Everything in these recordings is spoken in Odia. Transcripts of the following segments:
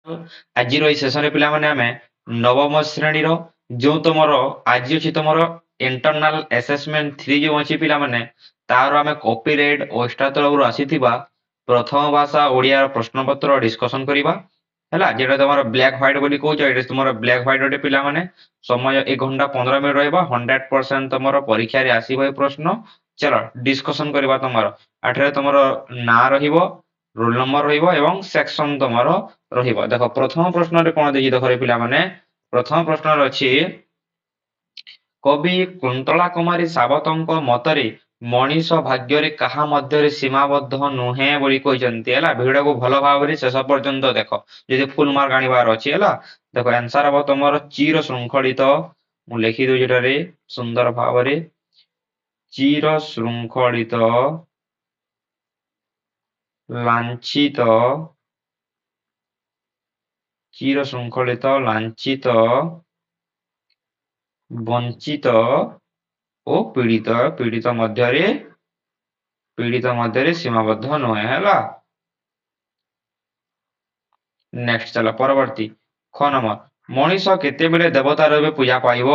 ଆଜିର ଏଇ ସେସନରେ ପିଲାମାନେ ଆମେ ନବମ ଶ୍ରେଣୀର ଯୋଉ ତମର ଆଜି ଅଛି ତମର ଇଣ୍ଟରନାଲ ଆସେସମେଣ୍ଟ 3 ଯୋଉ ଅଛି ପିଲାମାନେ ତାର ଆମେ କପିରାଇଟ ଓଷ୍ଟା ତରଫରୁ ଆସିଥିବା ପ୍ରଥମ ଭାଷା ଓଡ଼ିଆର ପ୍ରଶ୍ନପତ୍ର ଡିସ୍କସନ କରିବା ହେଲା ଯେଟା ତମର ବ୍ଲାକ୍ ହ୍ୱାଇଟ୍ ବୋଲି କହୁଛ ଏଇଟା ତମର ବ୍ଲାକ୍ ହ୍ୱାଇଟ୍ ଗୋଟେ ପିଲାମାନେ ସମୟ 1 ଘଣ୍ଟା 15 ମିନିଟ୍ ରହିବ 100% ତମର ପରୀକ୍ଷାରେ ଆସିବ ଏ ପ୍ରଶ୍ନ ଚଲ ଡିସ୍କସନ କରିବା ତମର ଏଠାରେ ତମର ନାଁ ରହିବ ରୋଲ ନମ୍ବର ରହିବ ଏବଂ ସେକ୍ସନ ତମର ରହିବ ଦେଖ ପ୍ରଥମ ପ୍ରଶ୍ନରେ କଣ ଦେଇଛି ଦେଖ ପିଲାମାନେ ପ୍ରଥମ ପ୍ରଶ୍ନରେ ଅଛି କବି କୁନ୍ତଳା କୁମାରୀ ସାବତଙ୍କ ମତରେ ମଣିଷ ଭାଗ୍ୟରେ କାହା ମଧ୍ୟରେ ସୀମାବଦ୍ଧ ନୁହେଁ ବୋଲି କହିଛନ୍ତି ହେଲା ଭିଡିଓକୁ ଭଲ ଭାବରେ ଶେଷ ପର୍ଯ୍ୟନ୍ତ ଦେଖ ଯଦି ଫୁଲ ମାର୍କ ଆଣିବାର ଅଛି ହେଲା ଦେଖ ଆନ୍ସର ହବ ତମର ଚିର ଶୃଙ୍ଖଳିତ ମୁଁ ଲେଖି ଦଉଛି ଏଠାରେ ସୁନ୍ଦର ଭାବରେ ଚିର ଶୃଙ୍ଖଳିତ ଲାଞ୍ଛିତ ଚିର ଶୃଙ୍ଖଳିତ ଲାଞ୍ଛିତ ବଞ୍ଚିତ ଓ ପୀଡ଼ିତ ମଧ୍ୟରେ ସୀମାବଦ୍ଧ ନୁହେଁ ହେଲା ନେକ୍ସଟ ଚାଲ ପରବର୍ତ୍ତୀ খ ନମ୍ବର ମଣିଷ କେତେବେଳେ ଦେବତା ରୂପେ ପୂଜା ପାଇବ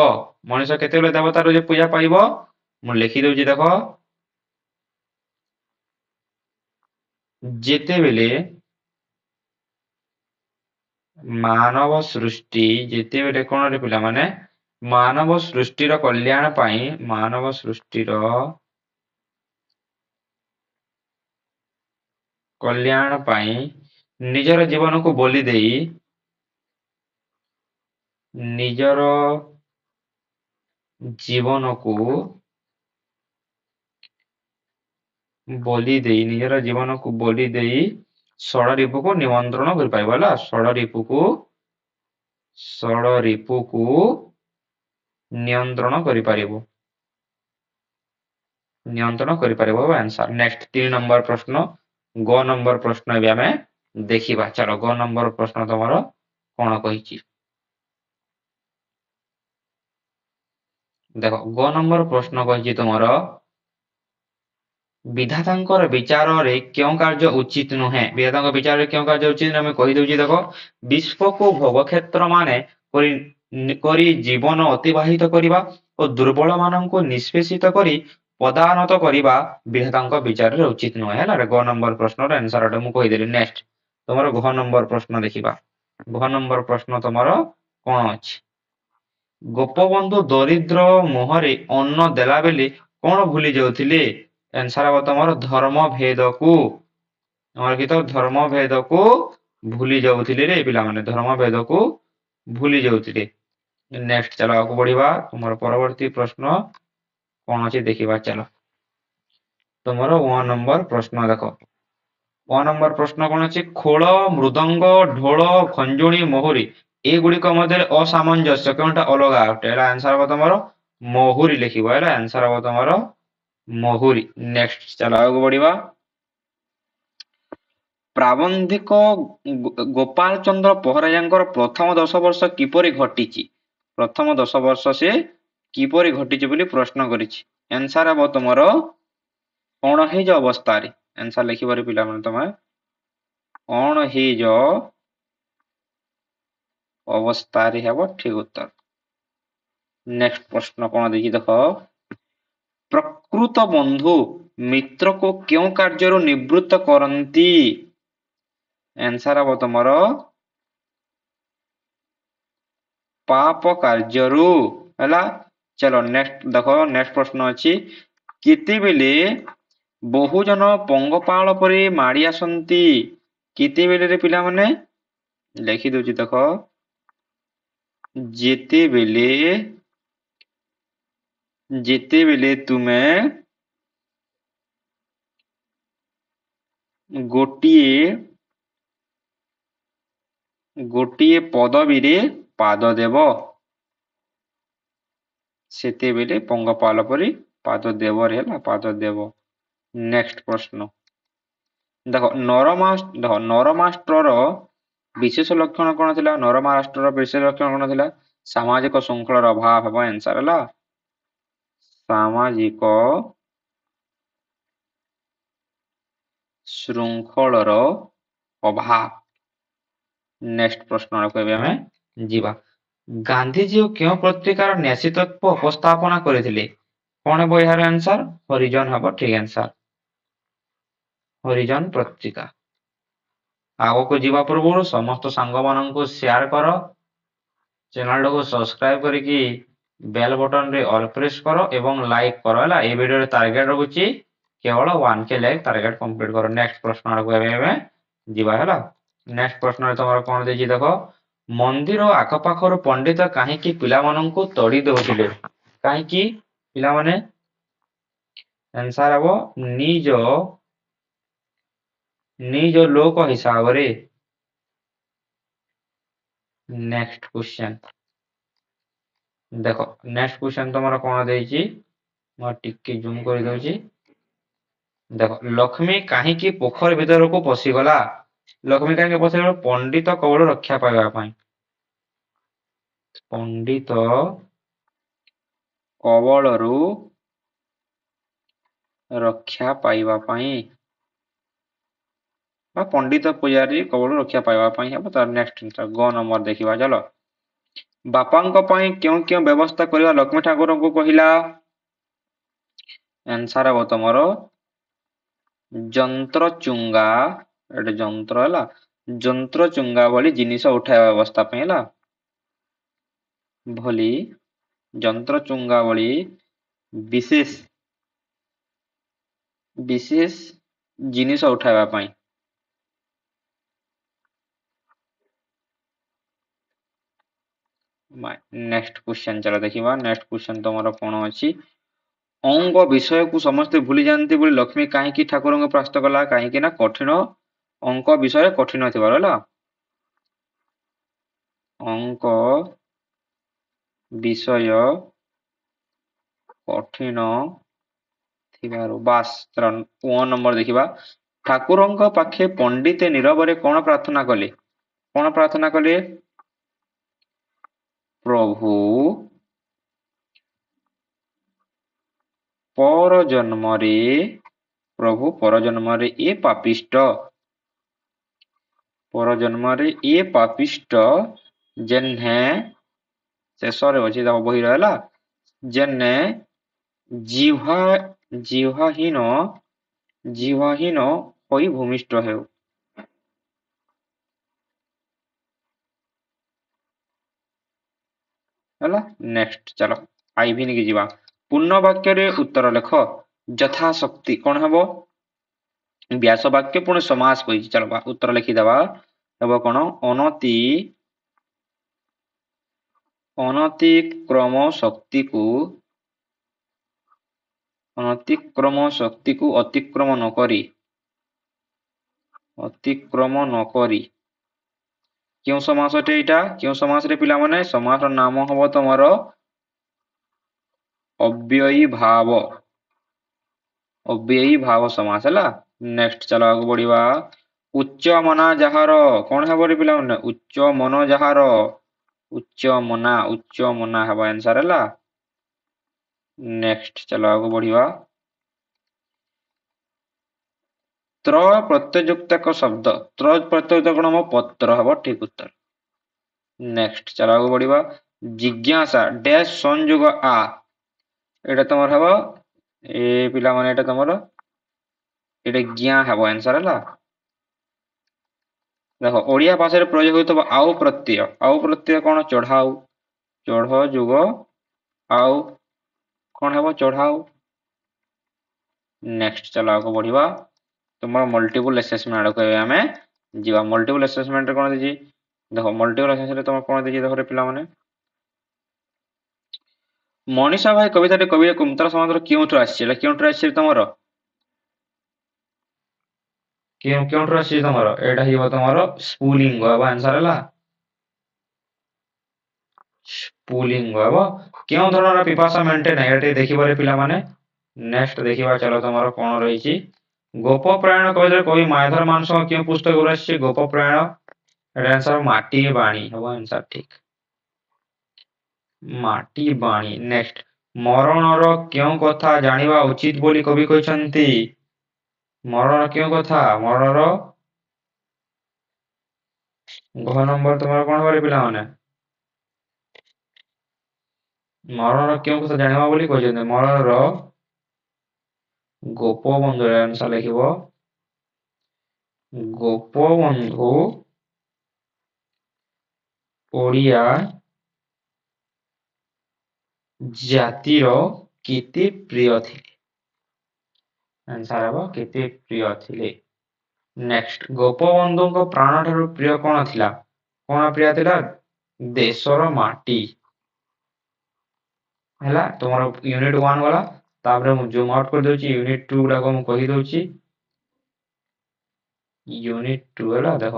ମଣିଷ କେତେବେଳେ ଦେବତା ରୂପେ ପୂଜା ପାଇବ ମୁଁ ଲେଖି ଦଉଛି ଦେଖ ଯେତେବେଳେ ମାନବ ସୃଷ୍ଟି ଯେତେବେଳେ କଣ ରେ ପିଲାମାନେ ମାନବ ସୃଷ୍ଟିର କଲ୍ୟାଣ ପାଇଁ ମାନବ ସୃଷ୍ଟିର କଲ୍ୟାଣ ପାଇଁ ନିଜର ଜୀବନକୁ ବଳି ଦେଇ ନିଜର ଜୀବନକୁ ବଳି ଦେଇ ଷଡ଼ରିପୁକୁ ନିମନ୍ତ୍ରଣ କରିପାରିବ ହେଲା ଷଡ଼ରିପୁକୁ ନିୟନ୍ତ୍ରଣ କରିପାରିବ ଆନ୍ସର ନେକ୍ସଟ 3 ନମ୍ବର ପ୍ରଶ୍ନ ଗ ନମ୍ବର ପ୍ରଶ୍ନ ଏବେ ଆମେ ଦେଖିବା ଚାଲ ଗ ନମ୍ବର ପ୍ରଶ୍ନ ତମର କଣ କହିଛି ଦେଖ ଗ ନମ୍ବର ପ୍ରଶ୍ନ କହିଛି ତମର ବିଧାତାଙ୍କର ବିଚାରରେ କେଉଁ କାର୍ଯ୍ୟ ଉଚିତ ନୁହେଁ ବିଧାତାଙ୍କ ବିଚାରରେ କେଉଁ କାର୍ଯ୍ୟ ଉଚିତ ଆମେ କହିଦେଉଛି ଦେଖ ବିଶ୍ୱକୁ ଭୋଗକ୍ଷେତ୍ର ମାନେ କରି ଜୀବନ ଅତିବାହିତ କରିବା ଓ ଦୁର୍ବଳ ମାନଙ୍କୁ ନିଷ୍ପେଷିତ କରି ପଦାନତ କରିବା ବିଧାତାଙ୍କ ବିଚାରରେ ଉଚିତ ନୁହେଁ ହେଲା ଗ ନମ୍ବର ପ୍ରଶ୍ନର ଆନ୍ସର ମୁଁ କହିଦେଲି ନେକ୍ସଟ ତମର ଘ ନମ୍ବର ପ୍ରଶ୍ନ ଦେଖିବା ଘ ନମ୍ବର ପ୍ରଶ୍ନ ତମର କଣ ଅଛି ଗୋପବନ୍ଧୁ ଦରିଦ୍ର ମୁହଁରେ ଅନ୍ନ ଦେଲା ବେଳେ କଣ ଭୁଲି ଯାଉଥିଲେ ଆନ୍ସର ହବ ତମର ଧର୍ମ ଭେଦକୁ ଭୁଲି ଯାଉଥିଲେ ରେ ପିଲାମାନେ ଧର୍ମ ଭେଦକୁ ଭୁଲି ଯାଉଥିଲେ ନେକ୍ସଟ ଚାଲ ଆଗକୁ ବଢିବା ତୁମର ପରବର୍ତ୍ତୀ ପ୍ରଶ୍ନ କଣ ଅଛି ଦେଖିବା ଚାଲ ତୁମର 1 ନମ୍ବର ପ୍ରଶ୍ନ ଦେଖ 1 ନମ୍ବର ପ୍ରଶ୍ନ କଣ ଅଛି ଖୋଳ ମୃଦଙ୍ଗ ଢୋଳ ଖଞ୍ଜୁଣି ମହୁରୀ ଏଗୁଡିକ ମଧ୍ୟରେ ଅସାମଞ୍ଜସ୍ୟ କେଉଁଟା ଅଲଗା ଅଟେ ହେଲା ଆନ୍ସର ହବ ତମର ମହୁରୀ ଲେଖିବ ହେଲା ଆନ୍ସର ହବ ତମର ମହୁରୀ ନେକ୍ସଟ ଚାଲ ଆଗକୁ ବଢିବା ପ୍ରାବନ୍ଧିକ ଗୋପାଳ ଚନ୍ଦ୍ର ପହରାଜାଙ୍କର ପ୍ରଥମ 10 ବର୍ଷ କିପରି ଘଟିଛି ପ୍ରଥମ 10 ବର୍ଷ ସେ କିପରି ଘଟିଛି ବୋଲି ପ୍ରଶ୍ନ କରିଛି ଆନ୍ସର ହବ ତମର ଅଣହିଜ ଅବସ୍ଥାରେ ଆନ୍ସର ଲେଖିବାରେ ପିଲାମାନେ ତମେ ଅଣହିଜ ଅବସ୍ଥାରେ ହେବ ଠିକ ଉତ୍ତର ନେକ୍ସଟ ପ୍ରଶ୍ନ କଣ ଦେଇଛି ଦେଖ ପ୍ରକୃତ ବନ୍ଧୁ ମିତ୍ରକୁ କେଉଁ କାର୍ଯ୍ୟରୁ ନିବୃତ୍ତ କରନ୍ତି ଆନ୍ସର ହବ ତମର ପାପ କାର୍ଯ୍ୟରୁ ହେଲା ଚଲ ନେକ୍ସଟ ଦେଖ ନେକ୍ସଟ ପ୍ରଶ୍ନ ଅଛି କେତେବେଳେ ବହୁଜନ ପଙ୍ଗପାଳ ପରି ମାଡି ଆସନ୍ତି କେତେବେଳେ ପିଲାମାନେ ଲେଖି ଦଉଛି ଦେଖ ଯେତେବେଳେ ତୁମେ ଗୋଟିଏ ପଦବୀରେ ପାଦ ଦେବ ସେତେବେଳେ ପଙ୍ଗପାଳ ପରି ପାଦ ଦେବରେ ହେଲା ପାଦ ଦେବ ନେକ୍ସଟ ପ୍ରଶ୍ନ ଦେଖ ନରମାଷ୍ଟ୍ରର ବିଶେଷ ଲକ୍ଷଣ କଣ ଥିଲା ନରମାଷ୍ଟ୍ରର ବିଶେଷ ଲକ୍ଷଣ କଣ ଥିଲା ସାମାଜିକ ଶୃଙ୍ଖଳାର ଅଭାବ ହେବ ଆନ୍ସର ହେଲା ସାମାଜିକ ଶୃଙ୍ଖଳାର ଅଭାବ ନେକ୍ସଟ ପ୍ରଶ୍ନ ଆଡ଼କୁ ଏବେ ଆମେ ଯିବା। ଗାନ୍ଧିଜୀ କେଉଁ ପତ୍ରିକାର ନ୍ୟାସୀତତ୍ଵ ଉପସ୍ଥାପନା କରିଥିଲେ? କଣ ହେବ ଏହାର ଆନ୍ସର? ହରିଜନ ହେବ ଠିକ ଆନ୍ସର। ହରିଜନ ପତ୍ରିକା। ଆଗକୁ ଯିବା ପୂର୍ବରୁ ସମସ୍ତ ସାଙ୍ଗମାନଙ୍କୁ ସେୟାର କର, ଚ୍ୟାନେଲଟାକୁ ସବସ୍କ୍ରାଇବ କରିକି ବେଲ ବଟନରେ ଅଲ୍ ପ୍ରେସ୍ କର ଏବଂ ଲାଇକ୍ କର ହେଲା। এই ଭିଡିଓରେ ଟାର୍ଗେଟ ରହୁଛି କେବଳ 1K ଲାଇକ୍ ଟାର୍ଗେଟ କମ୍ପ୍ଲିଟ କର। ନେକ୍ସଟ ପ୍ରଶ୍ନ ଆଡ଼କୁ ଏବେ ଯିବା ହେଲା। ନେକ୍ସଟ ପ୍ରଶ୍ନରେ ତମର କଣ ଦେଇଛି ଦେଖ, ମନ୍ଦିର ଆଖପାଖରୁ ପଣ୍ଡିତ କାହିଁକି ପିଲାମାନଙ୍କୁ ତଡ଼ି ଦେଉଥିଲେ? କାହିଁକି ପିଲାମାନେ? ଆନ୍ସର ହେବ ନିଜ ଲୋକ ହିସାବରେ। ନେକ୍ସଟ କ୍ୱେଶ୍ଚନ ଦେଖ, ନେକ୍ସଟ କ୍ୱେଶ୍ଚନ ତମର କଣ ଦେଇଛି, ମୁଁ ଟିକେ ଜୁମ କରିଦଉଛି। ଦେଖ, ଲକ୍ଷ୍ମୀ କାହିଁକି ପୋଖରୀ ଭିତରକୁ ପଶିଗଲା? ଲକ୍ଷ୍ମୀ କାହିଁକି ପଶିଗଲା? ପଣ୍ଡିତ କବଳ ରକ୍ଷା ପାଇବା ପାଇଁ। ପଣ୍ଡିତ କବଳରୁ ରକ୍ଷା ପାଇବା ପାଇଁ ବା ପଣ୍ଡିତ ପୂଜାରୀ କବଳରୁ ରକ୍ଷା ପାଇବା ପାଇଁ ହେବ। ତାର ନେକ୍ସଟ ଗ ନମ୍ବର ଦେଖିବା ଚାଲ। ବାପାଙ୍କ ପାଇଁ କେଉଁ କେଉଁ ବ୍ୟବସ୍ଥା କରିବା ଲକ୍ଷ୍ମୀ ଠାକୁରଙ୍କୁ କହିଲା? ଆନ୍ସର ହେବ ତମର ଯନ୍ତ୍ର ଚୁଙ୍ଗା, ଏଟା ଯନ୍ତ୍ର ହେଲା, ଯନ୍ତ୍ର ଚୁଙ୍ଗା ଭଳି ଜିନିଷ ଉଠାଇବା ବ୍ୟବସ୍ଥା ପାଇଁ ହେଲା, ଭଳି ଯନ୍ତ୍ର ଚୁଙ୍ଗା ଭଳି ବିଶେଷ ଜିନିଷ ଉଠାଇବା ପାଇଁ। ନେକ୍ସଟ କ୍ୱେଶ୍ଚନ ଚାଲ ଦେଖିବା। ନେକ୍ସଟ କ୍ୱେଶ୍ଚନ ତମର କଣ ଅଛି, ଅଙ୍କ ବିଷୟକୁ ସମସ୍ତେ ଭୁଲି ଯାଆନ୍ତି ବୋଲି ଲକ୍ଷ୍ମୀ କାହିଁକି ଠାକୁରଙ୍କୁ ପ୍ରସ୍ତ କଲା? କାହିଁକି ନା କଠିନ ଅଙ୍କ ବିଷୟ କଠିନ ଥିବାର ହେଲା, ଅଙ୍କ ବିଷୟ କଠିନ ଥିବାରୁ। ବାସ୍ 1 ନମ୍ବର ଦେଖିବା। ଠାକୁରଙ୍କ ପାଖେ ପଣ୍ଡିତେ ନୀରବରେ କଣ ପ୍ରାର୍ଥନା କଲେ? କଣ ପ୍ରାର୍ଥନା କଲେ? ପ୍ରଭୁ ପରଜନ୍ମରେ ଏ ପାପିଷ୍ଟ ଯେହ୍ନେ ଶେଷରେ ଅଛି ତାଙ୍କ ବହିର ହେଲା, ଯେହ୍ନେ ଜିହ୍ୱାହୀନ ହୋଇ ଭୂମିଷ୍ଠ ହେଉ। ହେଲା। ନେକ୍ସଟ ଚାଲ ଆଇଭିନିକି ଯିବା। ପୂର୍ଣ୍ଣ ବାକ୍ୟରେ ଉତ୍ତର ଲେଖ। ଯଥାଶକ୍ତି କଣ ହେବ? ବ୍ୟାସ ବାକ୍ୟ ପୁଣି ସମାସ କହିଛି। ଚାଲ ଉତ୍ତର ଲେଖିଦେବା। ହେବ କଣ? ଅନତିକ୍ରମ ଶକ୍ତିକୁ ଅତିକ୍ରମ ନକରି କେଉଁ ସମାସଟେ ଏଇଟା? କେଉଁ ସମାସରେ ପିଲାମାନେ? ସମାସର ନାମ ହବ ତମର ଅବ୍ୟୟୀ ଭାବ ସମାସ ହେଲା। ନେକ୍ସଟ ଚାଲ ଆଗକୁ ବଢିବା। ଉଚ୍ଚ ମନା ଯାହାର କଣ ହେବ ପିଲାମାନେ? ଉଚ୍ଚ ମନ ଯାହାର, ଉଚ୍ଚ ମନା ହେବ ଆନ୍ସର ହେଲା। ନେକ୍ସଟ ଚାଲ ଆଗକୁ ବଢିବା। ତ୍ର ପ୍ରତ୍ୟଯୁକ୍ତକ ଶବ୍ଦ, ତ୍ର ପ୍ରତ୍ୟଯୁକ୍ତ କଣ ହବ? ପତ୍ର ହେବ ଠିକ ଉତ୍ତର। ନେକ୍ସଟ ଚାଲ ଆଗକୁ ବଢିବା। ଜିଜ୍ଞାସା ଡ୍ୟାଶ ସଂଯୋଗ ଆ, ଏଇଟା ତମର ହେବ ପିଲାମାନେ, ଏଇଟା ତମର ଜ୍ଞା ହେବ ଆନ୍ସର ହେଲା। ଦେଖ, ଓଡ଼ିଆ ଭାଷାରେ ପ୍ରୟୋଗ ହେଉଥିବା ଆଉ ପ୍ରତ୍ୟୟ କଣ? ଚଢାଉ, ଚଢ ଯୁଗ ଆଉ କଣ ହେବ? ଚଢାଉ। ନେକ୍ସଟ ଚାଲ ଆଗକୁ ବଢିବା। ତୁମର ମଲ୍ଟିପୁଲ ଆସେସମେଣ୍ଟ ଆଡକୁ ଏବେ ଆମେ ଯିବା। ମଲ୍ଟିପୁଲ ଆସେସମେଣ୍ଟରେ କଣ ଦେଇଛି ଦେଖ, ମଲ୍ଟିପୁଲ ଆସେସମେଣ୍ଟରେ ତମର କଣ ଦେଇଛି ଦେଖ ପିଲାମାନେ। ମଣିଷା ଭାଇ କବିତାଟି କବି କୁନ୍ତଳ ସମାଜର କେଉଁଠୁ ଆସିଛି? ଏଟା କେଉଁଠୁ ଆସିଛି ତମର? କେଉଁଠୁ ଆସିଛି ତମର? ଏଇଟା ହେଇବ ତମର ସ୍ଫୁଲିଙ୍ଗ ହେବ ଆନ୍ସର ହେଲା। ସ୍ଫୁଲିଙ୍ଗ ହେବ। କେଉଁ ଧରଣର ପିପାସା ମେଣ୍ଟେ ନାହିଁ? ଏଟା ଟିକେ ଦେଖିବାରେ ପିଲାମାନେ। ନେକ୍ସଟ ଦେଖିବା ଚାଲ ତମର କଣ ରହିଛି। ଗୋପପ୍ରାୟଣ କବିତାରେ କବି ମାୟାଧର ମାନସ କେଉଁ ପୁସ୍ତକରୁ ଆସିଛି? ଗୋପପ୍ରାୟଣ, ଏଟା ଆନ୍ସର ମାଟି ବାଣୀ ହେବ ଆନ୍ସର ଠିକ, ମାଟି ବାଣୀ। ନେକ୍ସଟ, ମରଣର କେଉଁ କଥା ଜାଣିବା ଉଚିତ ବୋଲି କବି କହିଛନ୍ତି? ମରଣର କେଉଁ କଥା? ମରଣର ଘ ନମ୍ବର ତମର କଣ କରେ ପିଲାମାନେ? ମରଣର କେଉଁ କଥା ଜାଣିବ ବୋଲି କହିଛନ୍ତି? ମରଣର ଗୋପବନ୍ଧୁରେ ଆନ୍ସର ଲେଖିବ। ଗୋପବନ୍ଧୁ ଓଡ଼ିଆ ଜାତିର କେତେ ପ୍ରିୟ ଥିଲେ? ଆନ୍ସର ହେବ କେତେ ପ୍ରିୟ ଥିଲେ। ନେକ୍ସଟ, ଗୋପବନ୍ଧୁଙ୍କ ପ୍ରାଣଠାରୁ ପ୍ରିୟ କଣ ଥିଲା? କଣ ପ୍ରିୟ ଥିଲା? ଦେଶର ମାଟି। ହେଲା, ତୁମର ୟୁନିଟ 1 ଗଲା। ତାପରେ ମୁଁ ଜୁମ୍ ଆଉଟ୍ କରିଦଉଛି, ୟୁନିଟ 2 ଗୁଡାକ ମୁଁ କହିଦଉଛି। ୟୁନିଟ 2 ହେଲା, ଦେଖ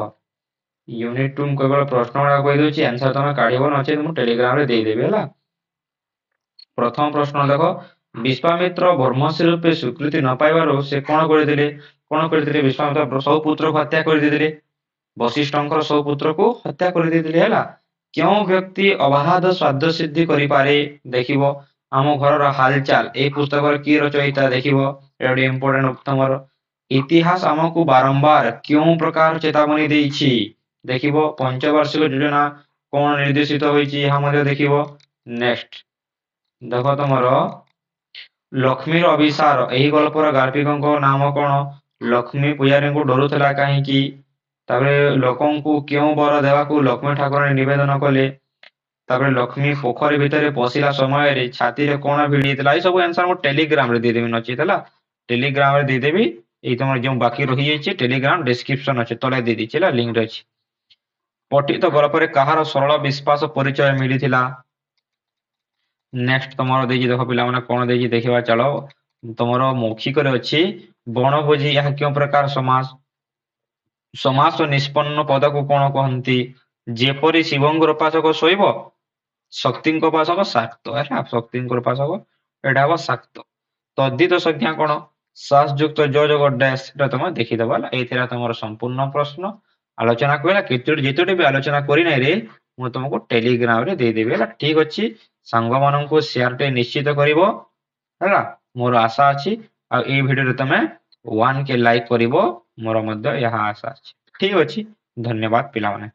ୟୁନିଟ 2 ମୁଁ କେବଳ ପ୍ରଶ୍ନ ଗୁଡାକ କହିଦଉଛି, ଆନ୍ସର ତମେ କାଢିବ, ନଚେତ ମୁଁ ଟେଲିଗ୍ରାମ ରେ ଦେଇଦେବି। ହେଲା, ପ୍ରଥମ ପ୍ରଶ୍ନ ଦେଖ, ବିଶ୍ୱାମିତ୍ର ବ୍ରହ୍ମର୍ଷି ରୂପେ ସ୍ୱୀକୃତି ନ ପାଇବାରୁ ସେ କଣ କରିଥିଲେ? କଣ କରିଥିଲେ? ବିଶ୍ୱାମିତ୍ର ସବୁ ପୁତ୍ରକୁ ହତ୍ୟା କରିଦେଇଥିଲେ। ବଶିଷ୍ଠଙ୍କର ସବୁ ପୁତ୍ରକୁ ହତ୍ୟା କରିଦେଇଥିଲେ। ହେଲା, କେଉଁ ବ୍ୟକ୍ତି ଅବାଧ ସ୍ୱାଦ ସିଦ୍ଧି କରିପାରେ? ଦେଖିବ ଆମ ଘରର ହାଲଚାଲ ଏଇ ପୁସ୍ତକରେ କିଏ ରଚୟିତା? ଦେଖିବ, ଏଟା ଗୋଟେ ଇମ୍ପୋର୍ଟାଣ୍ଟ ତମର। ଇତିହାସ ଆମକୁ ବାରମ୍ବାର କେଉଁ ପ୍ରକାର ଚେତାବନୀ ଦେଇଛି? ଦେଖିବ, ପଞ୍ଚବାର୍ଷିକ ଯୋଜନା କଣ ନିର୍ଦ୍ଦେଶିତ ହୋଇଛି? ଏହା ମଧ୍ୟ ଦେଖିବ। ନେକ୍ସଟ ଦେଖ, ତମର ଲକ୍ଷ୍ମୀର ଅଭିସାର ଏହି ଗଳ୍ପର ଗାଳ୍ପିକଙ୍କ ନାମ କଣ? ଲକ୍ଷ୍ମୀ ପୂଜାରୀଙ୍କୁ ଡରୁଥିଲା କାହିଁକି? ତାପରେ ଲୋକଙ୍କୁ କେଉଁ ବର ଦେବାକୁ ଲକ୍ଷ୍ମୀ ଠାକୁରାଣୀ ନିବେଦନ କଲେ? ତାପରେ ଲକ୍ଷ୍ମୀ ପୋଖରୀ ଭିତରେ ପଶିଲା ସମୟରେ ଛାତିରେ କଣ ଭିଡିଥିଲା? ଏଇ ସବୁ ଆନ୍ସର ମୁଁ ଟେଲିଗ୍ରାମ ରେ ଦେଇଦେବି, ନଚେତ ହେଲା ଟେଲିଗ୍ରାମ ରେ ଦେଇଦେବି। ଏଇ ତମର ଯେଉଁ ବାକି ରହିଯାଇଛି ଟେଲିଗ୍ରାମ ଡେସ୍କ୍ରିପସନ ଅଛି, ତଳେ ଦେଇଦେଇଛି, ହେଲା ଲିଙ୍କ ଅଛି। ପଠିତ ଗଳ୍ପରେ କାହାର ସରଳ ବିଶ୍ୱାସ ପରିଚୟ ମିଳିଥିଲା? ନେକ୍ସଟ ତମର ଦେଇଛି, ଦେଖ ପିଲାମାନେ କଣ ଦେଇଛି ଦେଖିବା ଚାଲ। ତମର ମୌଖିକରେ ଅଛି ବଣଭୋଜି, ଏହା କେଉଁ ପ୍ରକାର ସମାସ? ସମାସ ନିଷ୍ପନ୍ନ ପଦକୁ କଣ କହନ୍ତି? ଯେପରି ଶିବଙ୍କର ଉପାସକ ଶୋଇବ, ଶକ୍ତିଙ୍କ ଉପାସକ ଶାକ୍ତ। ହେଲା, ଶକ୍ତିଙ୍କର ଉପାସକ ଏଟା ହବ ଶାକ୍ତ। ତଦ୍ଧିତ ସଂଜ୍ଞା କଣ? ସାସ ଯୁକ୍ତ ଯୋଗ ଡ୍ୟାଶ, ଏଟା ତମେ ଦେଖିଦବ। ହେଲା, ଏଇଥିରେ ତମର ସମ୍ପୂର୍ଣ୍ଣ ପ୍ରଶ୍ନ ଆଲୋଚନା କଲା। ଯେତୋଟି ବି ଆଲୋଚନା କରିନାହିଁ ରେ ମୁଁ ତମକୁ ଟେଲିଗ୍ରାମ ରେ ଦେଇଦେବି। ହେଲା, ଠିକ ଅଛି, ସାଙ୍ଗମାନଙ୍କୁ ସେୟାର ଟେ ନିଶ୍ଚିତ କରିବ। ହେଲା, ମୋର ଆଶା ଅଛି। ଆଉ ଏଇ ଭିଡିଓରେ ତମେ 1K ଲାଇକ୍ କରିବ, ମୋର ମଧ୍ୟ ଏହା ଆଶା ଅଛି। ଠିକ ଅଛି, ଧନ୍ୟବାଦ ପିଲାମାନେ।